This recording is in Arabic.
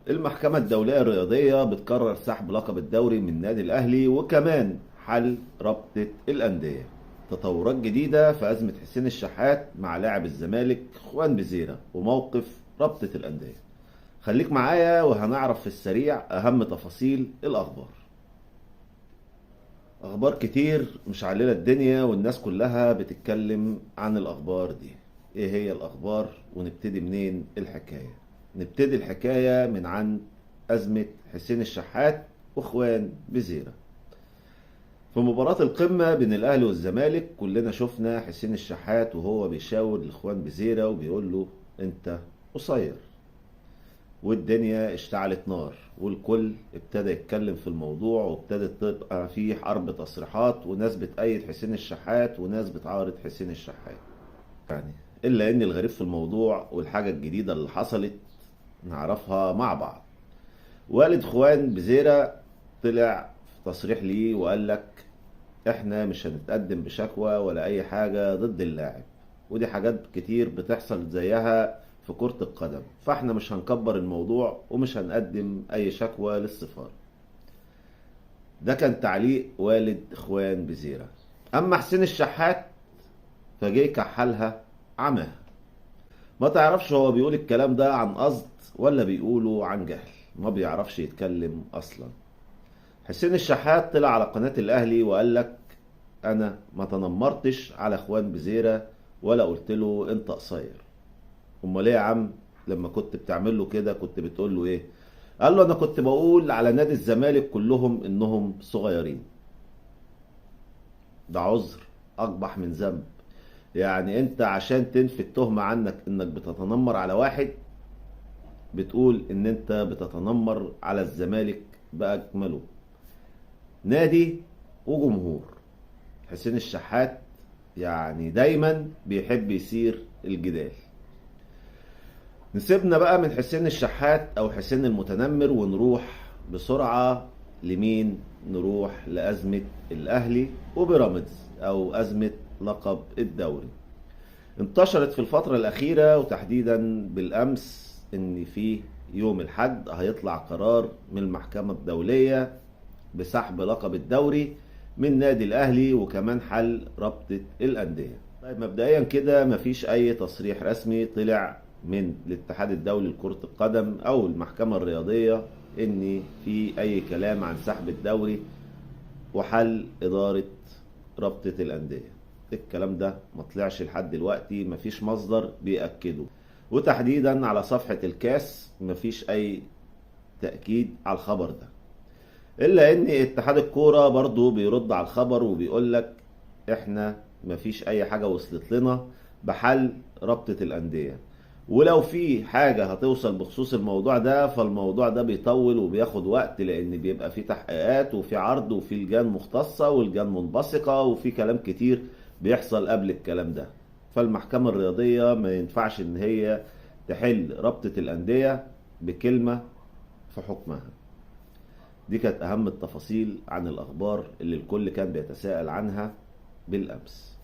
المحكمة الدولية الرياضية بتقرر سحب لقب الدوري من النادي الأهلي وكمان حل رابطة الأندية. تطورات جديدة في أزمة حسين الشحات مع لاعب الزمالك خوان بزيرة وموقف رابطة الأندية. خليك معايا وهنعرف في السريع أهم تفاصيل الأخبار. أخبار كتير مشعللة الدنيا والناس كلها بتتكلم عن الأخبار دي. إيه هي الأخبار ونبتدي منين الحكاية؟ نبتدي الحكاية من عن أزمة حسين الشحات وإخوان بزيرة. في مباراة القمة بين الأهلي والزمالك كلنا شفنا حسين الشحات وهو بيشاور لإخوان بزيرة وبيقول له أنت قصير، والدنيا اشتعلت نار والكل ابتدى يتكلم في الموضوع وابتدت تبقى فيه حرب تصريحات وناس بتأيد حسين الشحات وناس بتعارض حسين الشحات. يعني إلا إن الغريب في الموضوع والحاجة الجديدة اللي حصلت نعرفها مع بعض. والد خوان بزيرة طلع في تصريح ليه وقال لك احنا مش هنتقدم بشكوى ولا اي حاجة ضد اللاعب، ودي حاجات كتير بتحصل زيها في كرة القدم، فاحنا مش هنكبر الموضوع ومش هنقدم اي شكوى للسفارة. ده كان تعليق والد خوان بزيرة. اما حسين الشحات فجه كحلها عماها، ما تعرفش هو بيقول الكلام ده عن قصد ولا بيقوله عن جهل، ما بيعرفش يتكلم اصلا. حسين الشحات طلع على قناة الاهلي وقال لك انا ما تنمرتش على اخوان بزيرة ولا قلت له انت قصير. امال ايه يا عم؟ لما كنت بتعمل له كده كنت بتقول له ايه؟ قال له انا كنت بقول على نادي الزمالك كلهم انهم صغيرين. ده عذر اقبح من ذنب. يعني انت عشان تنفي التهمة عنك انك بتتنمر على واحد بتقول ان انت بتتنمر على الزمالك باكمله، نادي وجمهور. حسين الشحات يعني دايما بيحب يثير الجدال. نسيبنا بقى من حسين الشحات او حسين المتنمر ونروح بسرعة لمين؟ نروح لأزمة الأهلي وبيراميدز او أزمة لقب الدوري. انتشرت في الفترة الأخيرة وتحديدا بالأمس ان في يوم الحد هيطلع قرار من المحكمة الدولية بسحب لقب الدوري من نادي الاهلي وكمان حل رابطة الاندية. طيب مبدئيا كده مفيش اي تصريح رسمي طلع من الاتحاد الدولي لكرة القدم او المحكمة الرياضية ان في اي كلام عن سحب الدوري وحل ادارة رابطة الاندية. الكلام ده ما طلعش لحد دلوقتي، مفيش مصدر بيأكده، وتحديدا على صفحة الكاس مفيش اي تأكيد على الخبر ده. الا ان اتحاد الكوره برضو بيرد على الخبر وبيقول لك احنا مفيش اي حاجه وصلت لنا بحل رابطه الانديه، ولو في حاجه هتوصل بخصوص الموضوع ده فالموضوع ده بيطول وبياخد وقت لان بيبقى في تحقيقات وفي عرض وفي لجان مختصه ولجان منبثقه وفي كلام كتير بيحصل قبل الكلام ده. فالمحكمه الرياضيه ما ينفعش ان هي تحل رابطه الانديه بكلمه في حكمها. دي كانت أهم التفاصيل عن الأخبار اللي الكل كان بيتساءل عنها بالأمس.